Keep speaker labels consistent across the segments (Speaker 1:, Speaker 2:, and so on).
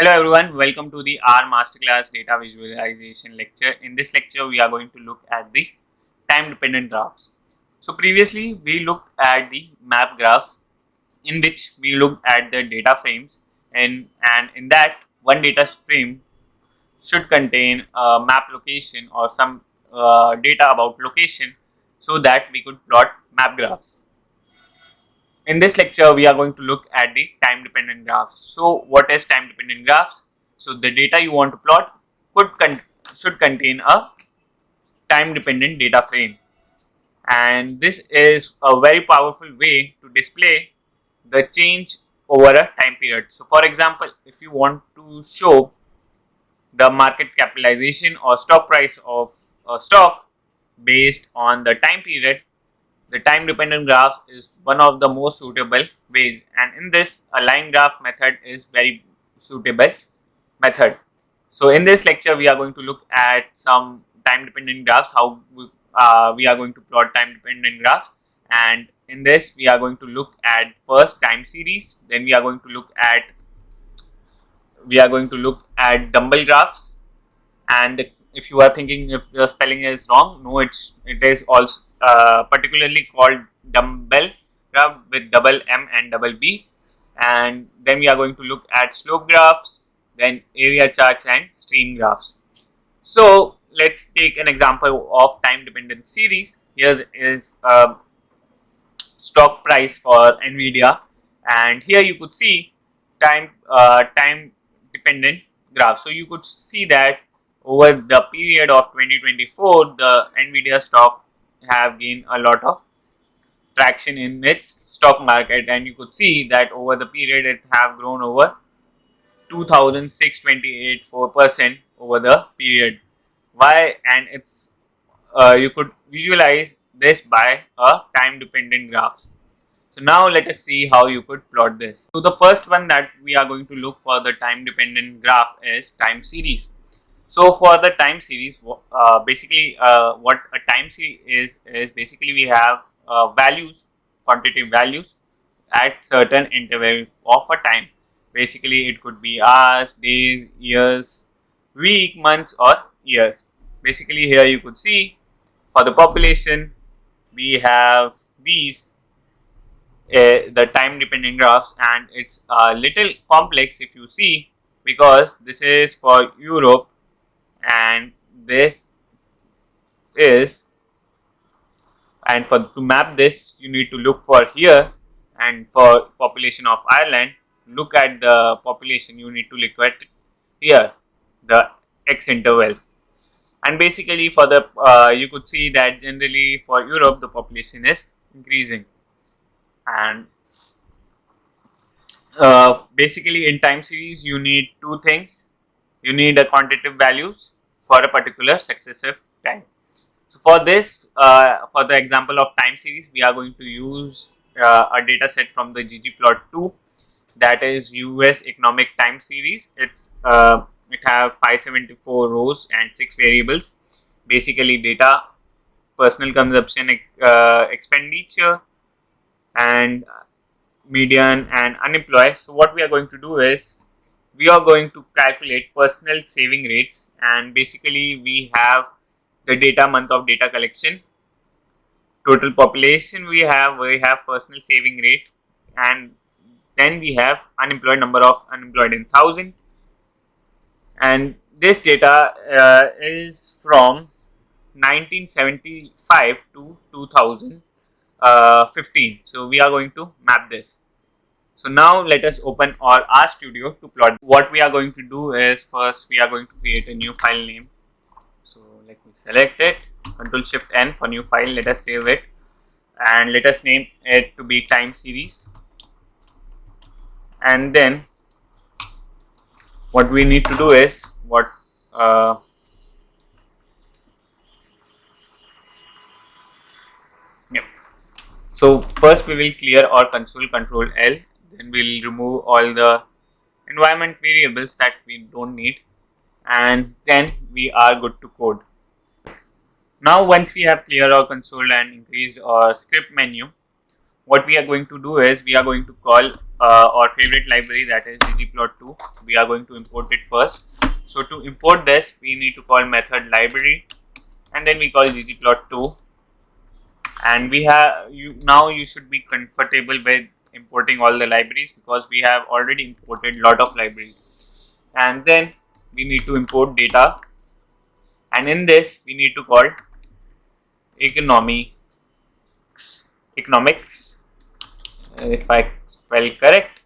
Speaker 1: Hello everyone, welcome to the R Masterclass data visualization lecture. In this lecture, we are going to look at the time dependent graphs. So previously we looked at the map graphs in which we looked at the data frames and in that one data frame should contain a map location or some data about location so that we could plot map graphs. In this lecture, we are going to look at the time dependent graphs. So what is time dependent graphs? So the data you want to plot should contain a time dependent data frame, and this is a very powerful way to display the change over a time period. So for example, if you want to show the market capitalization or stock price of a stock based on the time period, the time dependent graph is one of the most suitable ways, and in this a line graph method is very suitable method. So in this lecture we are going to look at some time dependent graphs, how we are going to plot time dependent graphs, and in this we are going to look at first time series, then we are going to look at dumbbell graphs. And if you are thinking if the spelling is wrong, no, it is also particularly called dumbbell graph with double M and double B. And then we are going to look at slope graphs, then area charts and stream graphs. So let's take an example of time dependent series. Here is stock price for Nvidia, and here you could see time dependent graph. So you could see that over the period of 2024, the Nvidia stock have gained a lot of traction in its stock market, and you could see that over the period it have grown over 2,628.4% over the period. Why? And it's you could visualize this by a time dependent graphs. So now let us see how you could plot this. So the first one that we are going to look for the time dependent graph is time series. So for the time series, basically what a time series is basically we have values, quantitative values at certain interval of a time. Basically it could be hours, days, years, week, months or years. Basically here you could see for the population we have these the time dependent graphs, and it's a little complex if you see, because this is for Europe and this is, and for to map this you need to look for here, and for population of Ireland, look at the population, you need to look at here the X intervals. And basically for the you could see that generally for Europe the population is increasing, and basically in time series you need two things. You need a quantitative values for a particular successive time. So for this, for the example of time series, we are going to use a data set from the ggplot2, that is US economic time series. It have 574 rows and 6 variables. Basically data, personal consumption, expenditure, and median and unemployed. So what we are going to do is we are going to calculate personal saving rates, and basically we have the data month of data collection, total population, we have personal saving rate, and then we have unemployed, number of unemployed in 1000, and this data is from 1975 to 2015. So we are going to map this. So now let us open our R Studio to plot. What we are going to do is first we are going to create a new file name. So let me select it, Control Shift N for new file. Let us save it and let us name it to be time series. And then what we need to do is So first we will clear our console, Control L. Then we'll remove all the environment variables that we don't need, and then we are good to code. Now once we have cleared our console and increased our script menu, what we are going to do is we are going to call our favorite library, that is ggplot2. We are going to import it first. So to import this, we need to call method library, and then we call ggplot2. And we have now you should be comfortable with importing all the libraries, because we have already imported lot of libraries. And then we need to import data, and in this we need to call economics. Economics, if I spell correct,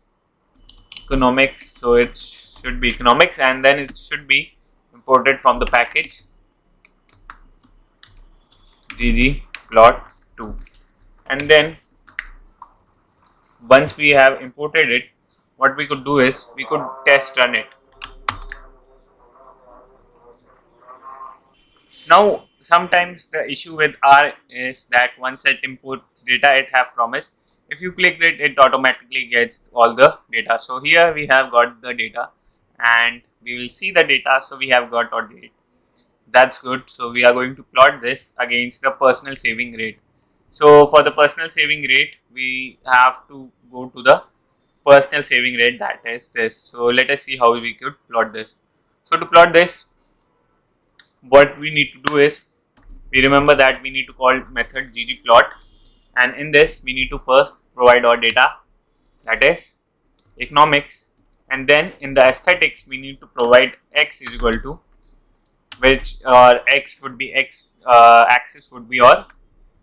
Speaker 1: economics. So it should be economics, and then it should be imported from the package ggplot2. And then once we have imported it, what we could do is we could test run it. Now sometimes the issue with R is that once it imports data, it have promise, if you click it, it automatically gets all the data. So here we have got the data, and we will see the data. So we have got our date. That's good. So we are going to plot this against the personal saving rate. So for the personal saving rate, we have to go to the personal saving rate, that is this. So let us see how we could plot this. So to plot this, what we need to do is, we remember that we need to call method ggplot, and in this we need to first provide our data, that is economics, and then in the aesthetics we need to provide x is equal to, which x would be x axis would be our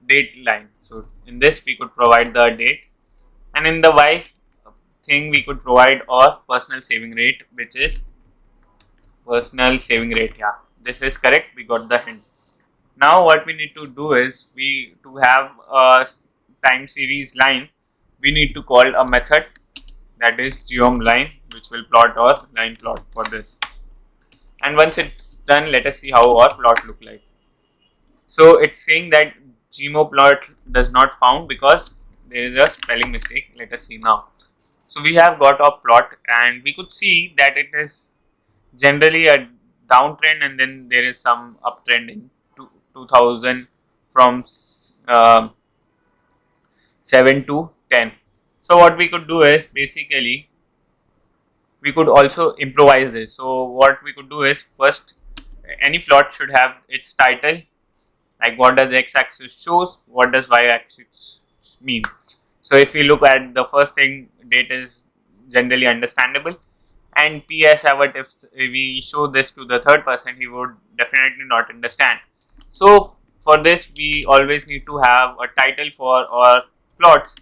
Speaker 1: date line. So in this we could provide the date, and in the y thing we could provide our personal saving rate, which is personal saving rate. Yeah, this is correct, we got the hint. Now what we need to do is, we to have a time series line, we need to call a method, that is geom line, which will plot our line plot for this. And once it's done, let us see how our plot look like. So it's saying that gmo plot does not found because there is a spelling mistake. Let us see now. So we have got our plot, and we could see that it is generally a downtrend, and then there is some uptrend in 2000 from 7 to 10. So what we could do is, basically we could also improvise this. So what we could do is, first, any plot should have its title, like what does x-axis shows, what does y-axis mean. So if we look at the first thing, date is generally understandable, and PS what if we show this to the third person, he would definitely not understand. So for this we always need to have a title for our plots,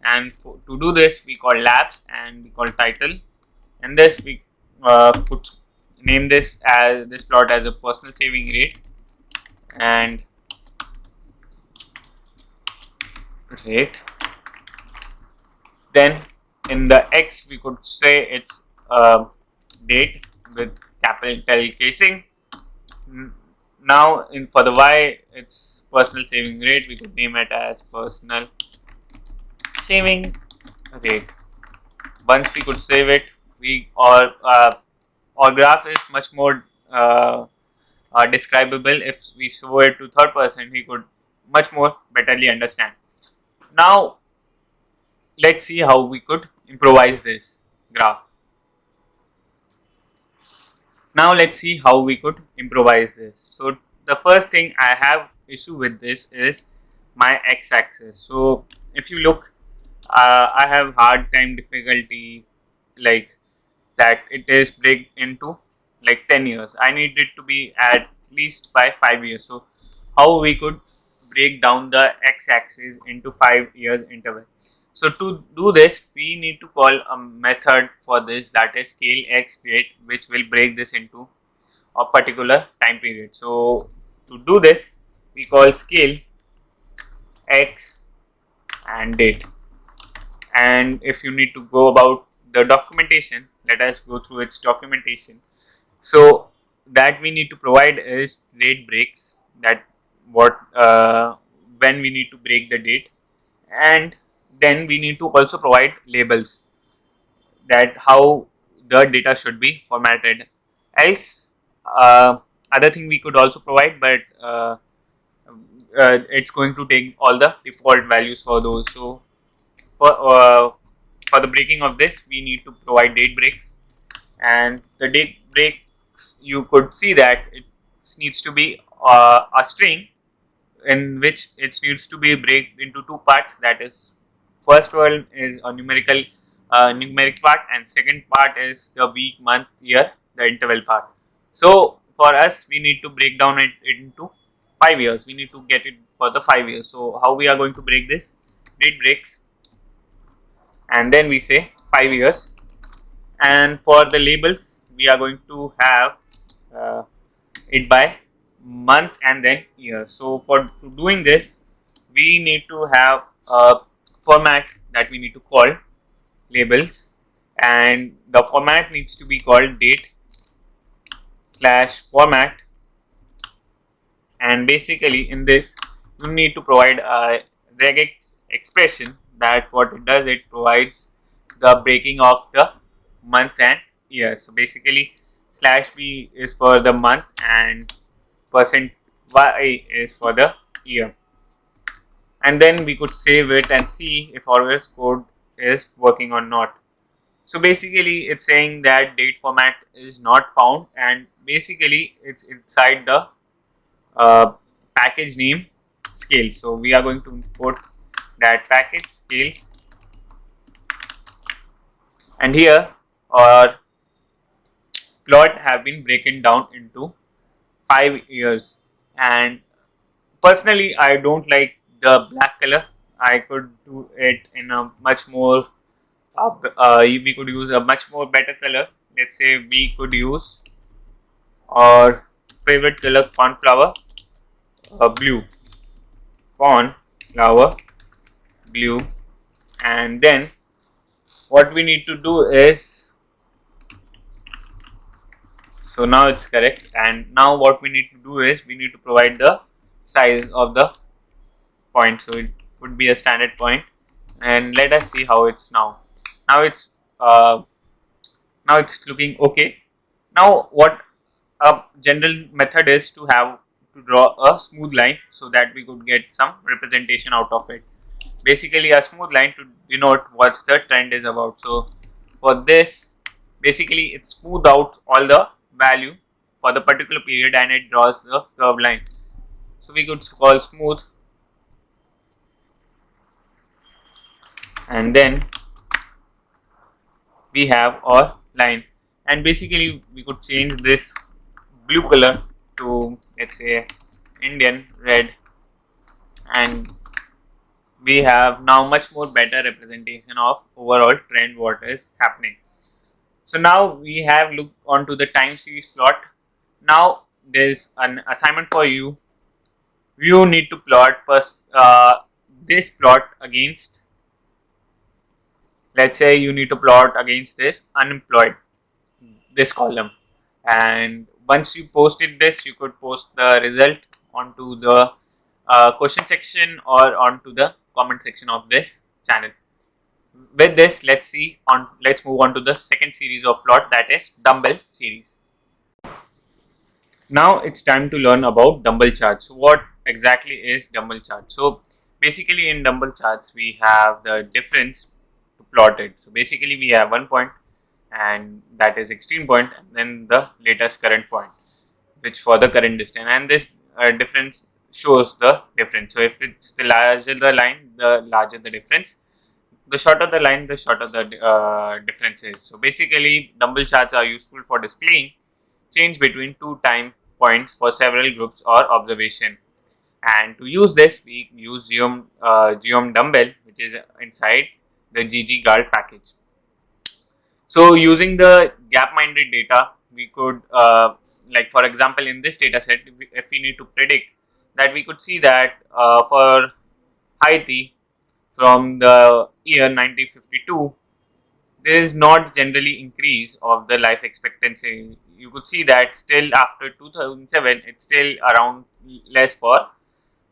Speaker 1: and to do this we call labs and we call title, and this we could name this as this plot as a personal saving rate, and rate. Then in the X we could say it's date with capital casing. Now for the Y it's personal saving rate, we could name it as personal saving rate. Once we could save it, our graph is much more describable. If we show it to third person, he could much more betterly understand. Now let's see how we could improvise this graph. Now let's see how we could improvise this. So the first thing I have issue with this is my x-axis. So if you look, I have hard time difficulty like that it is break into like 10 years. I need it to be at least by 5 years. So how we could break down the x-axis into 5 years interval. So to do this, we need to call a method for this, that is scale x date, which will break this into a particular time period. So to do this, we call scale x and date. And if you need to go about the documentation, let us go through its documentation. So that we need to provide is date breaks, that what when we need to break the date, and then we need to also provide labels, that how the data should be formatted. Else other thing we could also provide, but it's going to take all the default values for those. So for for the breaking of this, we need to provide date breaks, and the date breaks, you could see that it needs to be a string in which it needs to be break into two parts. That is, first one is a numeric part, and second part is the week, month, year, the interval part. So for us, we need to break down it into 5 years. We need to get it for the 5 years. So how we are going to break this? Date breaks, and then we say 5 years. And for the labels, we are going to have uh, it by month and then year. So for doing this, we need to have a format that we need to call labels, and the format needs to be called date slash format. And basically in this, you need to provide a regex expression that what it does, it provides the breaking of the month and year. So basically slash b is for the month and percent y is for the year, and then we could save it and see if our code is working or not. So basically it's saying that date format is not found, and basically it's inside the uh, package name scales. So we are going to import that package scales, and here our plot have been broken down into 5 years. And personally, I don't like the black color. I could do it in a much more we could use a much more better color. Let's say we could use our favorite color, cornflower blue, cornflower blue. And then what we need to do is, so now it's correct, and now what we need to do is we need to provide the size of the point. So it would be a standard point, and let us see how it's now. Now it's uh, now it's looking okay. Now what a general method is to have to draw a smooth line so that we could get some representation out of it. Basically a smooth line to denote what's the trend is about. So for this, basically it smooth out all the value for the particular period and it draws the curved line. So we could call smooth, and then we have our line, and basically we could change this blue color to, let's say, Indian red, and we have now much more better representation of overall trend what is happening. So now we have looked onto the time series plot. Now there's an assignment for you. You need to plot this plot against, let's say you need to plot against this unemployed, this column. And once you posted this, you could post the result onto the question section or onto the comment section of this channel. With this, let's move on to the second series of plot, that is dumbbell series. Now it's time to learn about dumbbell charts. So what exactly is dumbbell chart? So basically in dumbbell charts we have the difference to plot it. So basically we have 1 point, and that is extreme point, and then the latest current point, which for the current distance, and this difference shows the difference. So if it's the larger the line, the larger the difference. The shorter the line, the shorter the difference is. So basically dumbbell charts are useful for displaying change between two time points for several groups or observation. And to use this, we use geom dumbbell, which is inside the GG guard package. So using the gap-minded data, we could, like for example, in this data set, if we need to predict that, we could see that for Haiti from the year 1952, there is not generally increase of the life expectancy. You could see that still after 2007, it's still around less for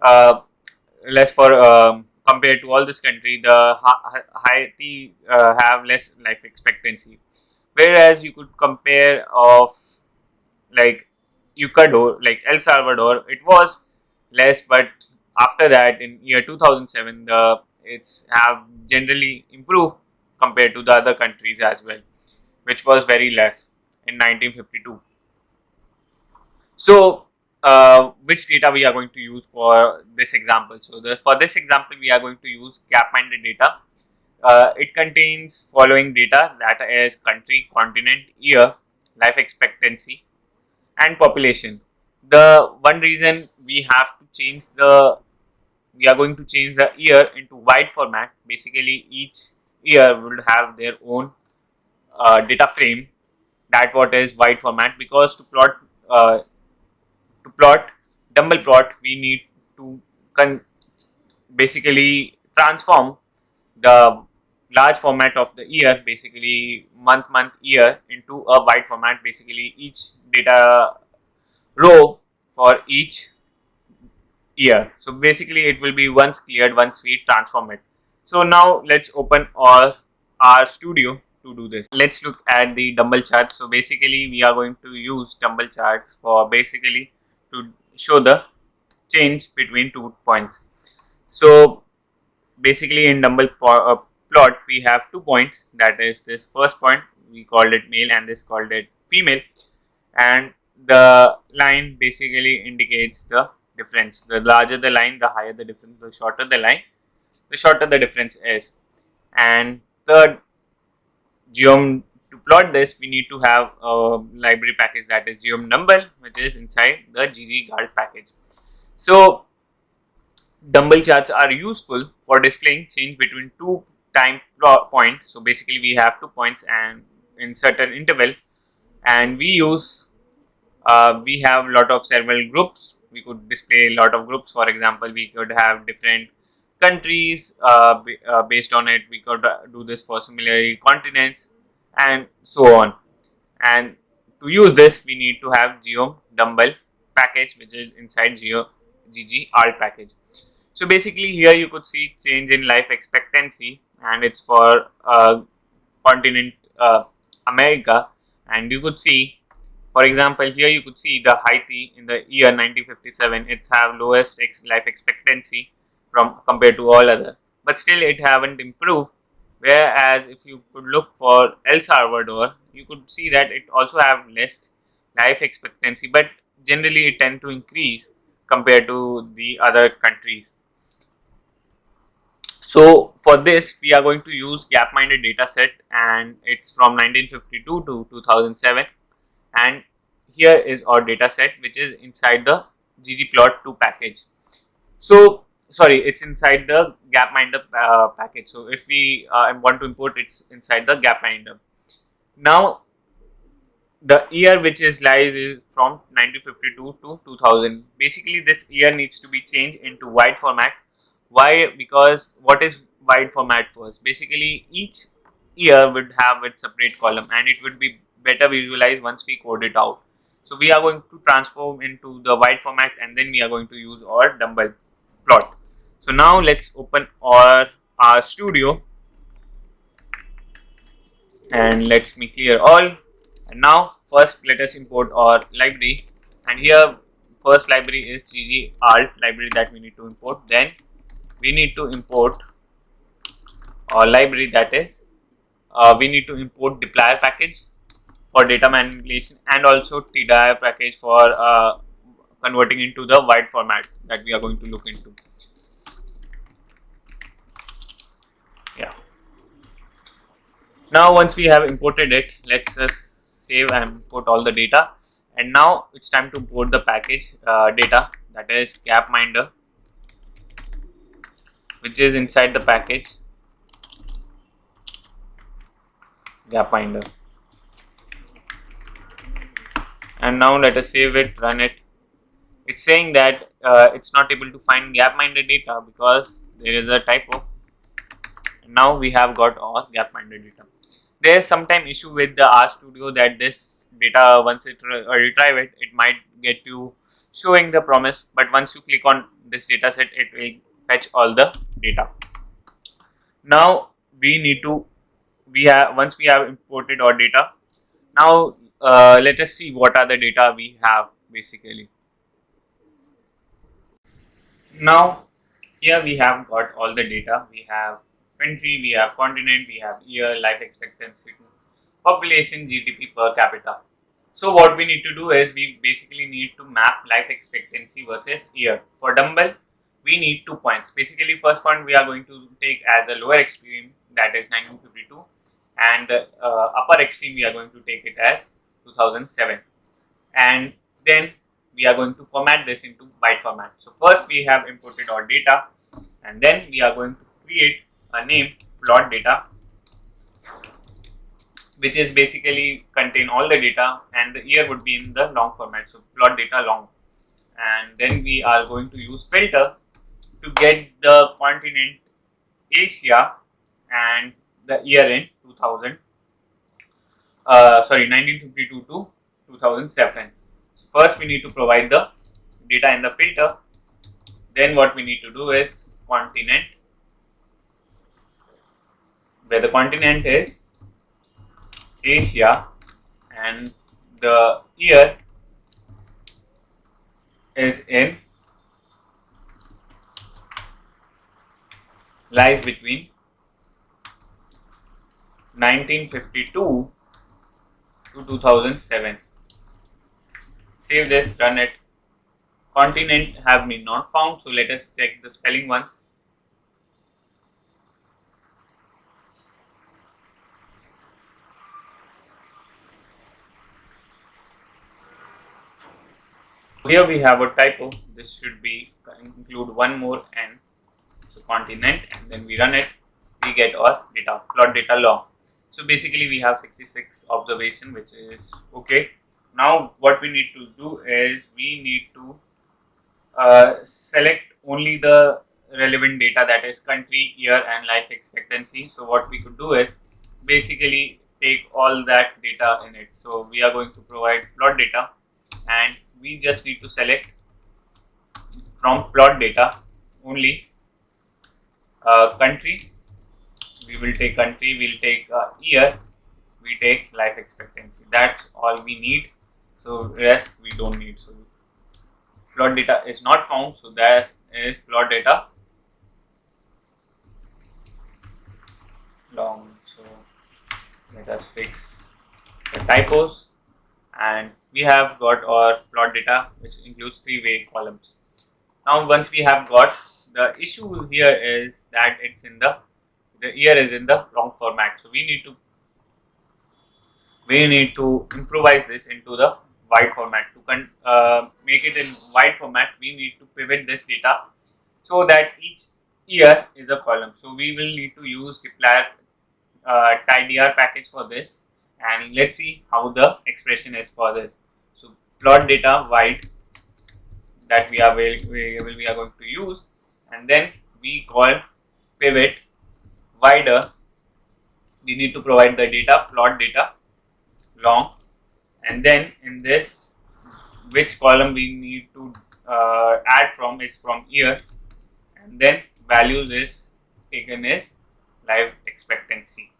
Speaker 1: uh, compared to all this country. The Haiti have less life expectancy, whereas you could compare of like Ecuador, like El Salvador, it was less, but after that in year 2007, the it's have generally improved compared to the other countries as well, which was very less in 1952. So, which data we are going to use for this example? So, for this example, we are going to use gap-minded data. It contains following data, that is country, continent, year, life expectancy, and population. The one reason we are going to change the year into wide format. Basically, each year will have their own data frame, that what is wide format, because to plot dumbbell plot, we need to basically transform the large format of the year, basically month year, into a wide format, basically each data row for each year. So basically it will be once cleared once we transform it. So now let's open our studio to do this. Let's look at the dumbbell charts. So basically we are going to use dumbbell charts for basically to show the change between 2 points. So basically in plot we have 2 points, that is this first point we called it male and this called it female, and the line basically indicates the difference. The larger the line, the higher the difference. The shorter the line, the shorter the difference is. And third, to plot this, we need to have a library package, that is geom dumbbell, which is inside the ggguard package. So dumbbell charts are useful for displaying change between two time points. So basically we have 2 points and in certain interval, and we have a lot of several groups. We could display a lot of groups. For example, we could have different countries. Based on it, we could do this for similarly continents and so on. And to use this, we need to have geom dumbbell package, which is inside ggr package. So basically here you could see change in life expectancy, and it's for continent America. And you could see, for example, here you could see the Haiti in the year 1957. It's have lowest life expectancy from compared to all other, but still it haven't improved. Whereas if you could look for El Salvador, you could see that it also have less life expectancy, but generally it tend to increase compared to the other countries. So for this, we are going to use gap-minded data set, and it's from 1952 to 2007. And here is our data set, which is inside the ggplot2 package. So sorry, it's inside the gapminder package. So if we want to import, it's inside the gapminder. Now the year which is lies is from 1952 to 2000. Basically this year needs to be changed into wide format. Why? Because what is wide format first? Basically each year would have its separate column, and it would be better visualized once we code it out. So we are going to transform into the wide format, and then we are going to use our dumbbell plot. So now let's open our studio, and let me clear all. And now first let us import our library, and here first library is ggalt library that we need to import. Then we need to import our library, that is we need to import dplyr package for data manipulation, and also tdir package for converting into the wide format that we are going to look into. Yeah. Now once we have imported it, let's just save and import all the data. And now it's time to import the package data, that is gapminder, which is inside the package gapminder. And now let us save it, run it. It's saying that it's not able to find gapminder data because there is a typo. And now we have got our gapminder data. There is sometime issue with the RStudio that this data, once it retrieve it, it might get you showing the promise, but once you click on this data set, it will fetch all the data. Now once we have imported our data, now let us see what are the data we have basically. Now here we have got all the data. We have country, we have continent, we have year, life expectancy, population, GDP per capita. So what we need to do is we basically need to map life expectancy versus year. For dumbbell, we need 2 points. Basically, first point we are going to take as a lower extreme, that is 1952, and the upper extreme we are going to take it as 2007. And then we are going to format this into byte format. So first we have imported our data, and then we are going to create a name plot data, which is basically contain all the data, and the year would be in the long format, so plot data long. And then we are going to use filter to get the continent Asia and the year in 1952 to 2007. So first we need to provide the data in the filter. Then what we need to do is continent, where the continent is Asia and the year is in lies between 1952 to 2007. Save this, run it. Continent have been not found, so let us check the spelling once. Here we have a typo. This should be include one more n. So continent, and then we run it. We get our data, plot data long. So basically we have 66 observation, which is okay. Now what we need to do is we need to select only the relevant data, that is country, year and life expectancy. So what we could do is basically take all that data in it. So we are going to provide plot data, and we just need to select from plot data only country. We will take country, we will take year, we take life expectancy. That's all we need. So rest we don't need. So plot data is not found, so that is plot data long. So let us fix the typos, and we have got our plot data, which includes 3-way columns. Now once we have got, the issue here is that it's in the year is in the wrong format. So we need to improvise this into the wide format. To make it in wide format, we need to pivot this data so that each year is a column. So we will need to use dplyr tidyr package for this, and let's see how the expression is for this. So plot data wide, that we are going to use, and then we call pivot wider. We need to provide the data plot data long, and then in this, which column we need to add from is from year, and then values is taken as life expectancy.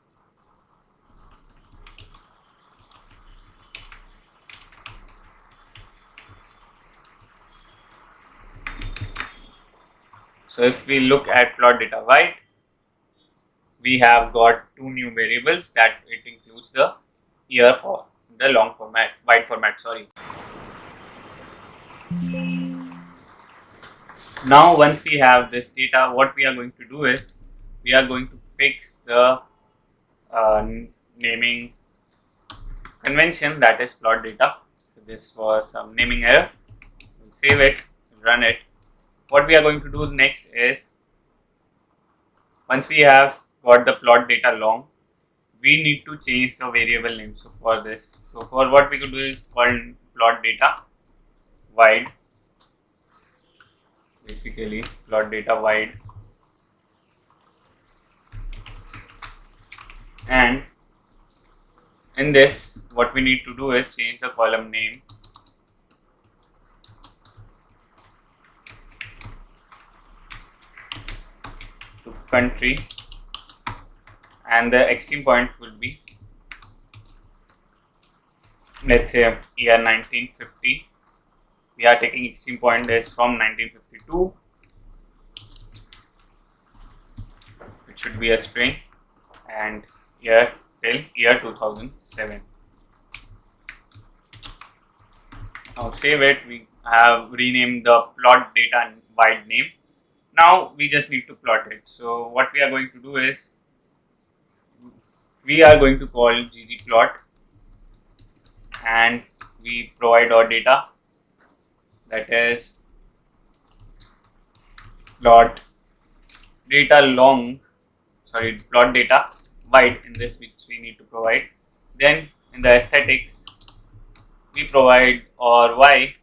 Speaker 1: So if we look at plot data wide, we have got two new variables, that it includes the year for the long format, wide format, sorry. Now once we have this data, what we are going to do is we are going to fix the naming convention, that is plot data. So this was some naming error. We'll save it, run it. What we are going to do next is, once we have got the plot data long, we need to change the variable name. So for this, so for what we could do is called plot data wide, basically plot data wide, and in this what we need to do is change the column name to country, and the extreme point will be, let's say, year 1950. We are taking extreme point is from 1952. It should be a string, and year till year 2007. Now save it. We have renamed the plot data and wide name. Now we just need to plot it. So what we are going to do is we are going to call ggplot, and we provide our data, that is plot data plot data wide, in this which we need to provide. Then in the aesthetics we provide our y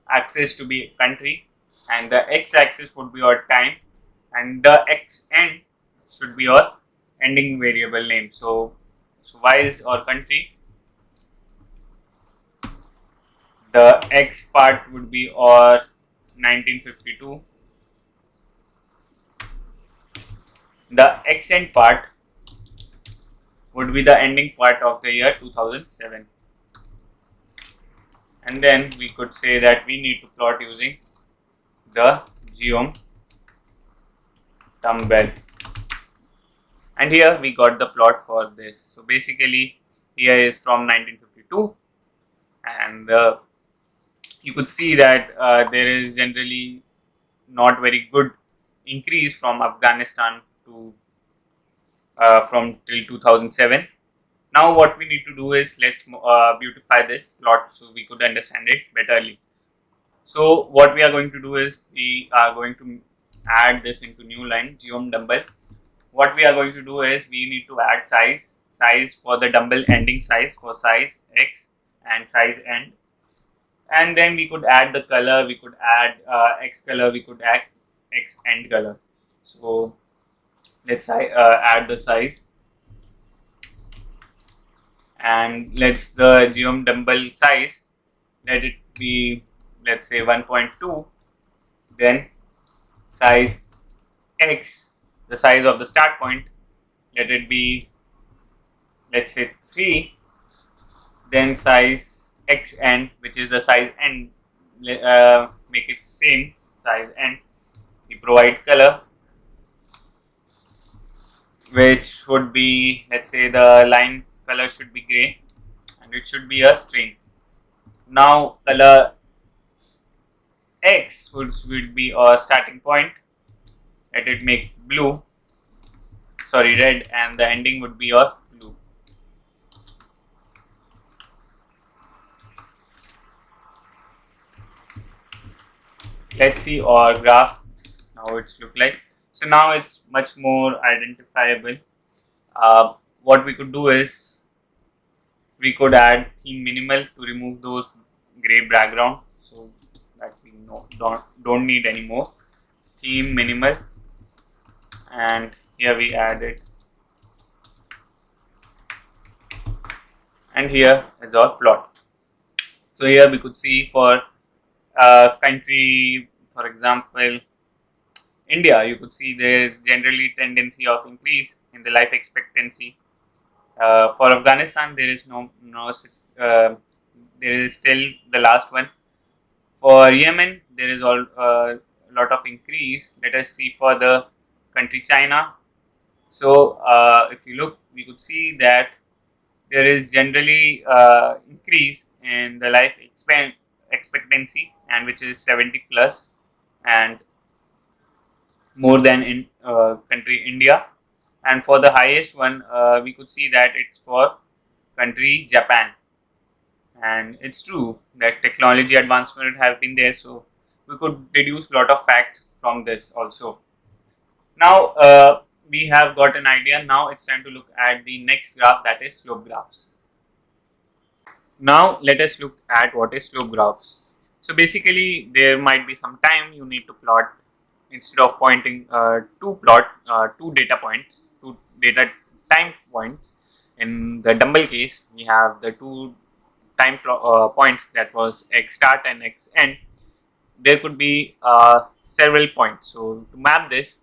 Speaker 1: axis to be country, and the x axis would be our time, and the x end should be our ending variable name. So y is our country, the x part would be our 1952, the x end part would be the ending part of the year 2007. And then we could say that we need to plot using the geom dumbbell, and here we got the plot for this. So basically here is from 1952, and you could see that there is generally not very good increase from Afghanistan to from till 2007. Now what we need to do is let's beautify this plot so we could understand it betterly. So what we are going to do is we are going to add this into new line geom dumbbell. What we are going to do is we need to add size for the dumbbell ending size, for size x and size end, and then we could add the color, we could add x color, we could add x end color. So let's add the size, and let's the geom dumbbell size, let it be, let's say 1.2. Then size x, the size of the start point, let it be, let's say 3. Then size x end, which is the size end, make it same size end. We provide color, which would be, let's say the line color should be gray, and it should be a string. Now color x would be our starting point, let it make red, and the ending would be your blue. Let's see our graph how it's look like. So now it's much more identifiable. What we could do is we could add theme minimal to remove those gray background, so that we don't need anymore. Theme minimal, and here we add it, and here is our plot. So here we could see for country, for example India, you could see there is generally tendency of increase in the life expectancy. For Afghanistan, there is there is still the last one. For Yemen, there is a lot of increase. Let us see for the country China. So if you look, we could see that there is generally increase in the life expectancy, and which is 70 plus, and more than in country India. And for the highest one, we could see that it's for country Japan. And it's true that technology advancement have been there, so we could deduce a lot of facts from this also. Now we have got an idea. Now it's time to look at the next graph, that is slope graphs. Now let us look at what is slope graphs. So basically there might be some time you need to plot, instead of pointing two data points, two data time points. In the dumbbell case, we have the two time points, that was x start and x end. There could be several points. So to map this,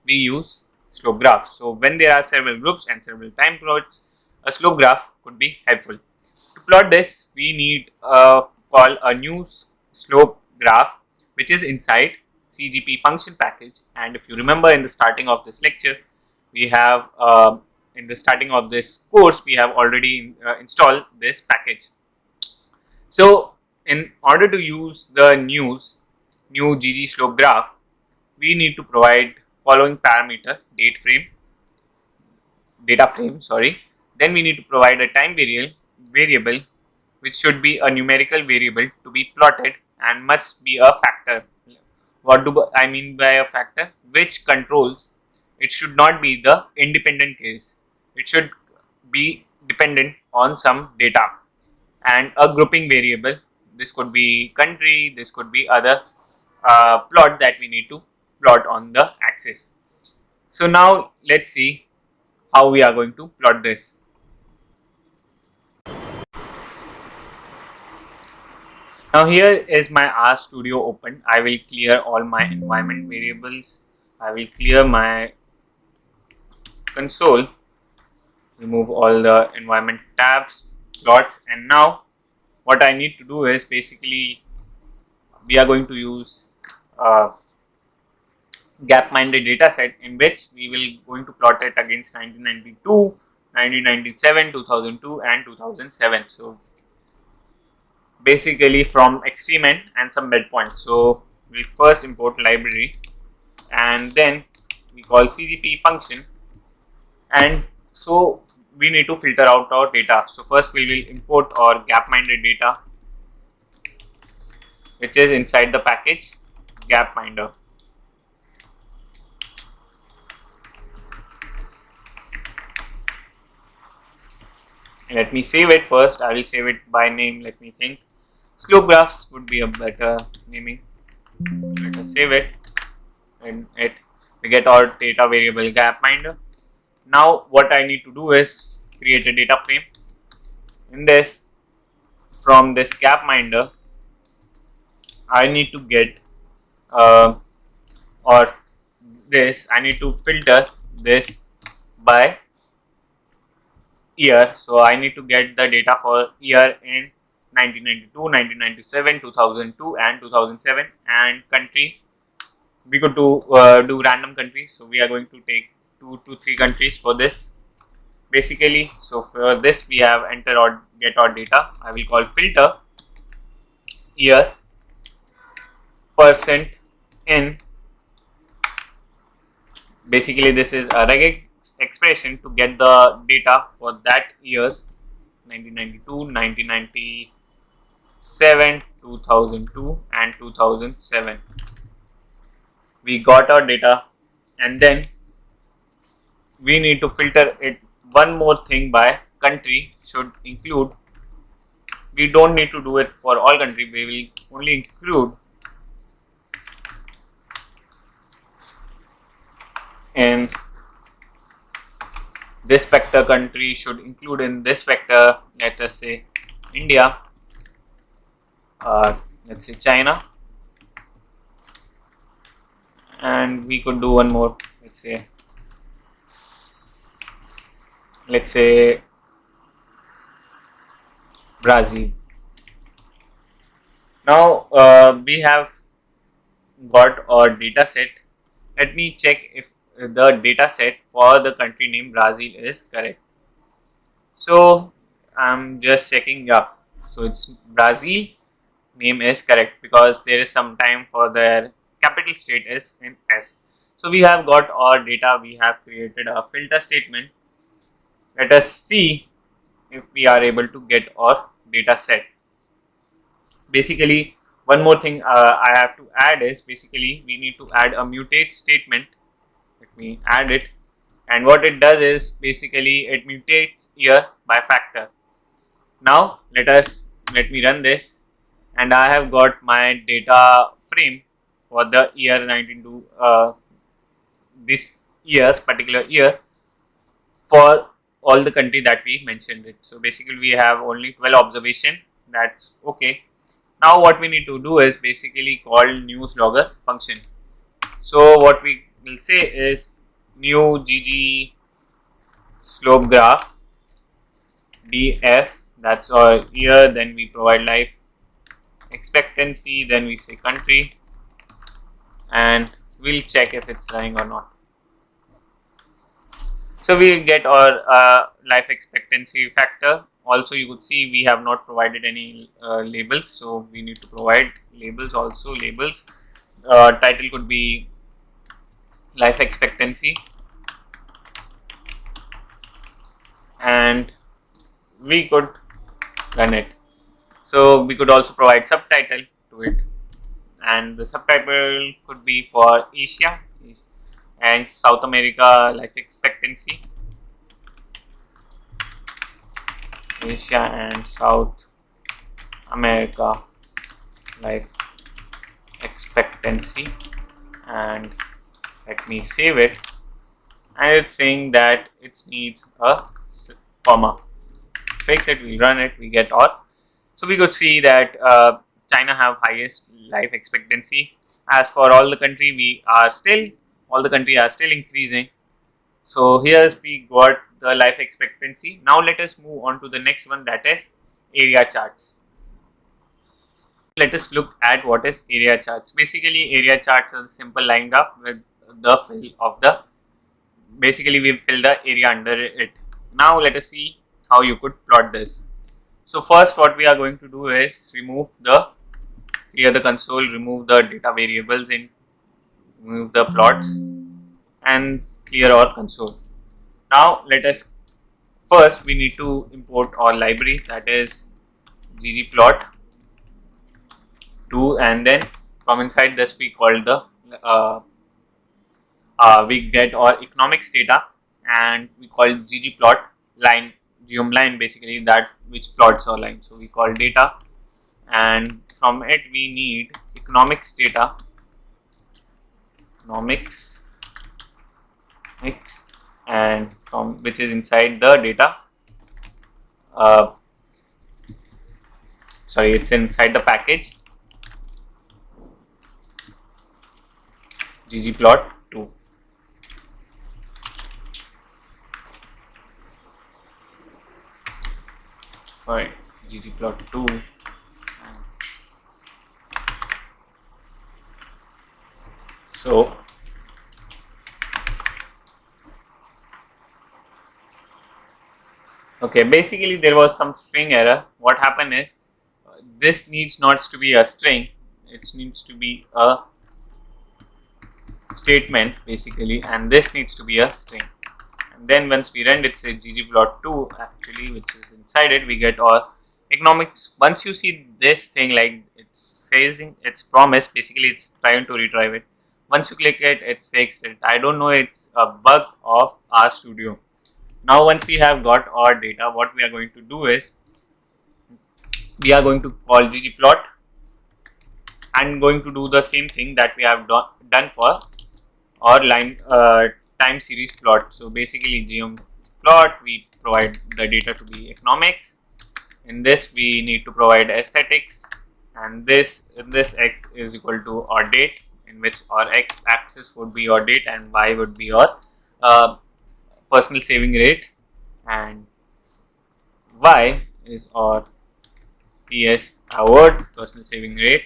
Speaker 1: we use slope graphs. So when there are several groups and several time plots, a slope graph could be helpful. To plot this, we need call a new slope graph, which is inside CGP function package. And if you remember in the starting of this lecture, we have in the starting of this course, we have already installed this package. So in order to use the new GG slope graph, we need to provide following parameter: data frame, sorry. Then we need to provide a time variable which should be a numerical variable to be plotted and must be a factor. What do I mean by a factor? Which controls, it should not be the independent case, it should be dependent on some data. And a grouping variable, this could be country, this could be other plot that we need to plot on the axis. So now let's see how we are going to plot this. Now here is my R Studio open. I will clear all my environment variables. I will clear my console, remove all the environment tabs, plots, and now what I need to do is basically we are going to use a gap-minded data set in which we will going to plot it against 1992, 1997, 2002 and 2007. So basically from extreme end and some midpoints. So we first import library and then we call CGP function, and so we need to filter out our data. So first we will import our gap-minded data, which is inside the package gapminder. Let me save it first. I will save it by name. Let me think. Slope graphs would be a better naming. Let us save it, and we get our data variable gapminder. Now what I need to do is create a data frame. In this, from this gapminder, I need to get or this I need to filter this by year. So I need to get the data for year in 1992, 1997, 2002 and 2007, and country. We could do random countries, so we are going to take 2 to 3 countries for this basically. So for this we have enter or get our data. I will call filter year percent in. Basically this is a regex expression to get the data for that years: 1992, 1997, 2002 and 2007. We got our data, and then we need to filter it one more thing by country should include. We don't need to do it for all country, we will only include in this vector. Country should include in this vector, let us say India, let's say China, and we could do one more, let's say Brazil. Now we have got our data set. Let me check if the data set for the country name Brazil is correct. So I'm just checking. Yeah, so it's Brazil name is correct because there is some time for their capital state is in S. So we have got our data. We have created a filter statement. Let us see if we are able to get our data set. Basically, one more thing I have to add is basically we need to add a mutate statement. Let me add it, and what it does is basically it mutates year by factor. Now let me run this, and I have got my data frame for the year 19 this year's particular year for all the country that we mentioned it. So basically we have only 12 observation. That's okay. Now what we need to do is basically call newslogger function. So what we will say is new GG slope graph df, that's our year, then we provide life expectancy, then we say country, and we'll check if it's running or not. So we get our life expectancy factor. Also, you could see we have not provided any labels, so we need to provide labels also. Labels title could be life expectancy, and we could run it. So we could also provide subtitle to it, and the subtitle could be for Asia and South America life expectancy, Asia and South America life expectancy, and let me save it. And it's saying that it needs a comma. Fix it, we run it, we get or. So we could see that China have highest life expectancy. As for all the country, all the country are still increasing. So here's we got the life expectancy. Now let us move on to the next one, that is area charts. Let us look at what is area charts. Basically, area charts are a simple line graph with the fill of the. Basically, we fill the area under it. Now let us see how you could plot this. So first, what we are going to do is clear the console, remove the data variables in, remove the plots, and clear our console. Now let us first we need to import our library, that is ggplot2, and then from inside this we call the we get our economics data, and we call ggplot line geom line, basically that which plots our line. So we call data, and from it we need economics data, economics mix, and from which is inside the data. Uh, Sorry, it's inside the package ggplot2. Sorry, ggplot2. So okay, basically there was some string error. What happened is this needs not to be a string, it needs to be a statement basically, and this needs to be a string. And then once we run it, say ggplot2 actually, which is inside it, we get our economics. Once you see this thing like it's saying it's promised, basically it's trying to retrieve it. Once you click it, it's fixed it. I don't know, it's a bug of RStudio. Now once we have got our data, what we are going to do is we are going to call ggplot and going to do the same thing that we have done for our line time series plot. So basically geom plot, we provide the data to be economics. In this we need to provide aesthetics, and this x is equal to our date, in which our x axis would be our date and y would be our personal saving rate, and y is our PS award, personal saving rate.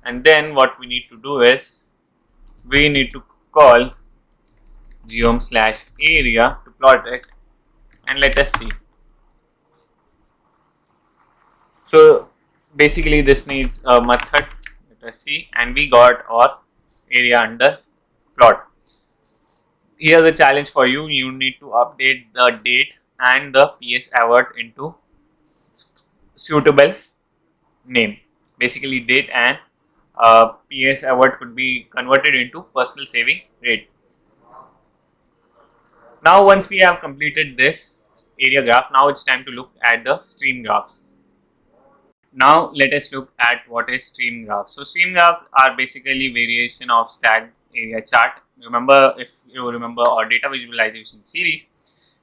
Speaker 1: And then what we need to do is we need to call geom/area to plot it, and let us see. So basically this needs a method, let us see, and we got our area under plot. Here's a challenge for you, you need to update the date and the PS award into suitable name. Basically date and PS award could be converted into personal saving rate. Now once we have completed this area graph, now it's time to look at the stream graphs. Now let us look at what is stream graph. So stream graphs are basically variation of stacked area chart. Remember, if you remember our data visualization series,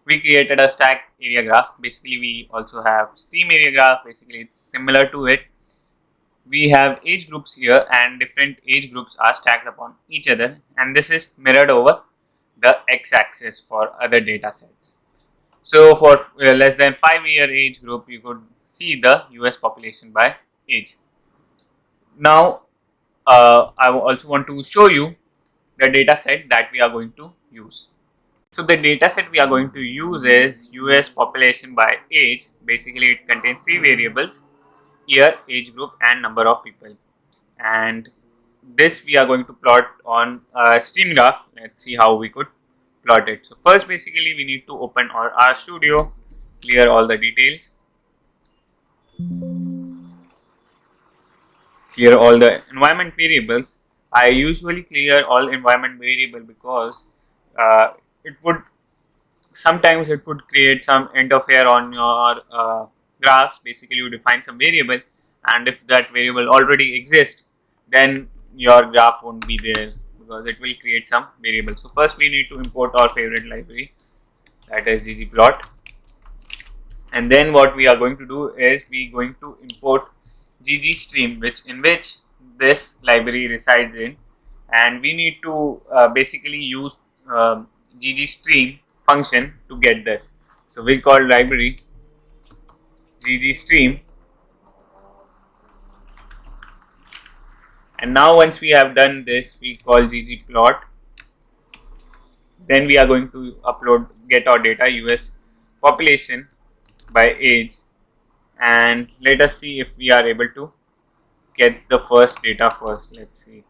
Speaker 1: we created a stacked area graph. Basically we also have stream area graph. Basically it's similar to it. We have age groups here, and different age groups are stacked upon each other, and this is mirrored over the x-axis for other data sets. So for less than 5-year age group, you could see the US population by age. Now I also want to show you the data set that we are going to use. So the data set we are going to use is US population by age. Basically it contains three variables: year, age group and number of people. And this we are going to plot on a stream graph. Let's see how we could plot it. So first basically we need to open our RStudio, clear all the details, clear all the environment variables. I usually clear all environment variable because it would sometimes it would create some interfere on your graphs. Basically you define some variable, and if that variable already exists, then your graph won't be there because it will create some variable. So first we need to import our favorite library, that is ggplot, and then what we are going to do is we going to import ggstream, which this library resides in, and we need to basically use ggstream function to get this. So we call library ggstream, and now once we have done this, we call ggplot. Then we are going to get our data, US population by age, and let us see if we are able to get the first data first. Let's see.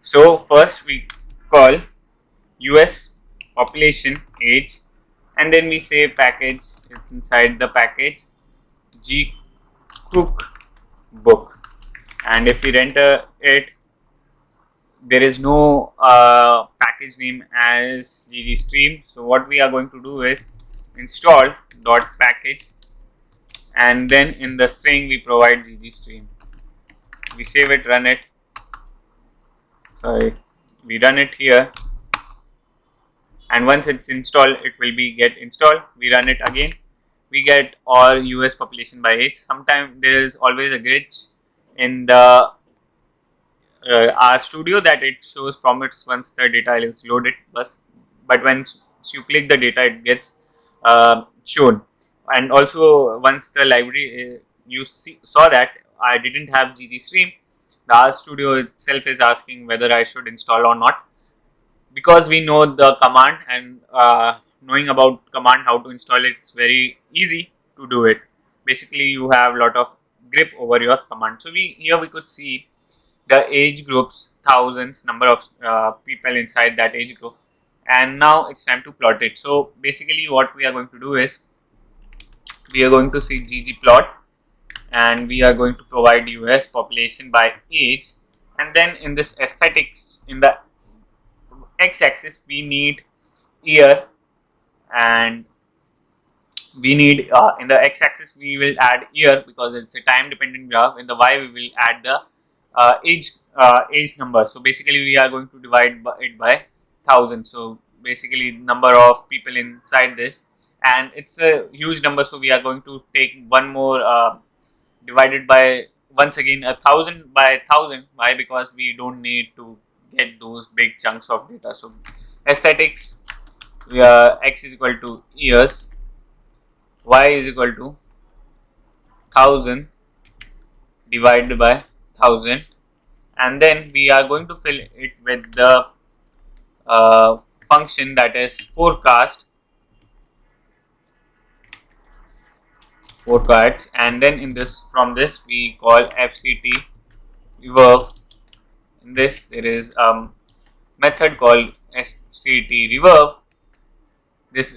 Speaker 1: So first we call US population age, and then we say package. It's inside the package gcookbook, and if we enter it, there is no package name as ggstream. So what we are going to do is install dot package, and then in the string we provide ggstream. We save it, run it. We run it here, and once it's installed, it will be get installed. We run it again, we get all US population by age. Sometimes there is always a glitch in the RStudio that it shows prompts once the data is loaded, but once you click the data, it gets shown. And also once the library saw that I didn't have ggstream, the RStudio itself is asking whether I should install or not. Because we know the command, and knowing about command how to install it, it's very easy to do it. Basically you have a lot of grip over your command. So here we could see the age groups, thousands, number of people inside that age group, and now it's time to plot it. So basically what we are going to do is we are going to see ggplot, and we are going to provide US population by age, and then in this aesthetics, in the x-axis we need year, and we need in the x-axis we will add year because it's a time dependent graph. In the y we will add the age number. So basically we are going to divide it by 1000. So basically number of people inside this, and it's a huge number, so we are going to take one more divided by, once again, 1000 by 1000. Why? Because we don't need to get those big chunks of data. So aesthetics, x is equal to years, y is equal to 1000 divided by 1000, and then we are going to fill it with the function that is forecast, and then in this, from this we call fct reverb. In this there is a method called fct reverb. This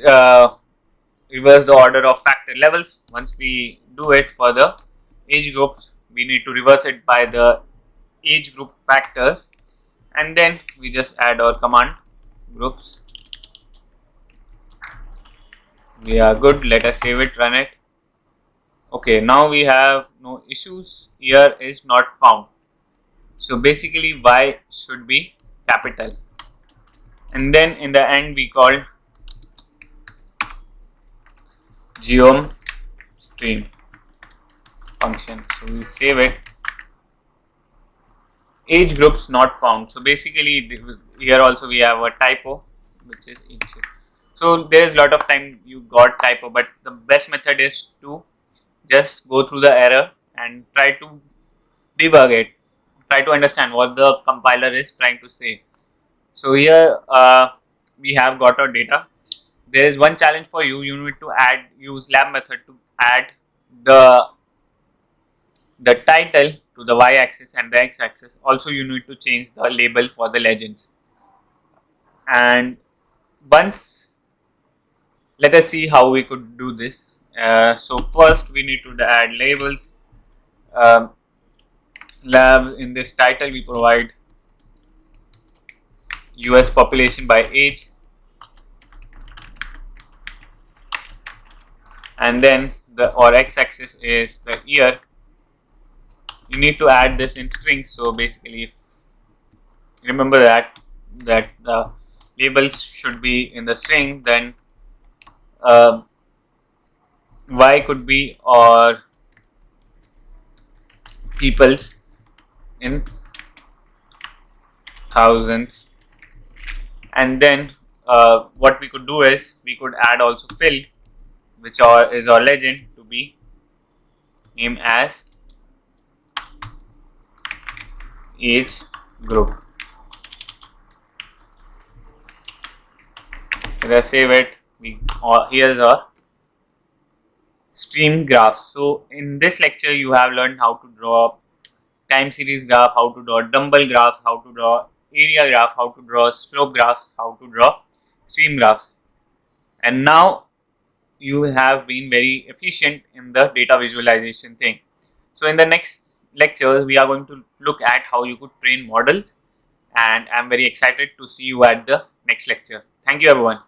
Speaker 1: reverse the order of factor levels. Once we do it for the age groups, we need to reverse it by the age group factors, and then we just add our command groups. We are good. Let us save it, run it. Okay, now we have no issues. Year is not found. So basically y should be capital, and then in the end we call geom_stream function. So we save it. Age groups not found. So basically here also we have a typo, which is age. So there is a lot of time you got typo, but the best method is to just go through the error and try to debug it. try to understand what the compiler is trying to say. So here we have got our data. There is one challenge for you. You need to use lab method to add the title to the y-axis and the x-axis. Also, you need to change the label for the legends. And once, let us see how we could do this. So first, we need to add labels. Um, Lab in this title, we provide US population by age, and then the x-axis is the year. You need to add this in strings. So basically, if remember that the labels should be in the string, then uh, y could be or peoples in thousands, and then what we could do is we could add also fill, which is our legend, to be named as age group. Let us save it. Here's our stream graph. So in this lecture, you have learned how to draw time series graph, how to draw dumbbell graphs, how to draw area graph, how to draw slope graphs, how to draw stream graphs, and now you have been very efficient in the data visualization thing. So in the next lecture, we are going to look at how you could train models, and I'm very excited to see you at the next lecture. Thank you, everyone.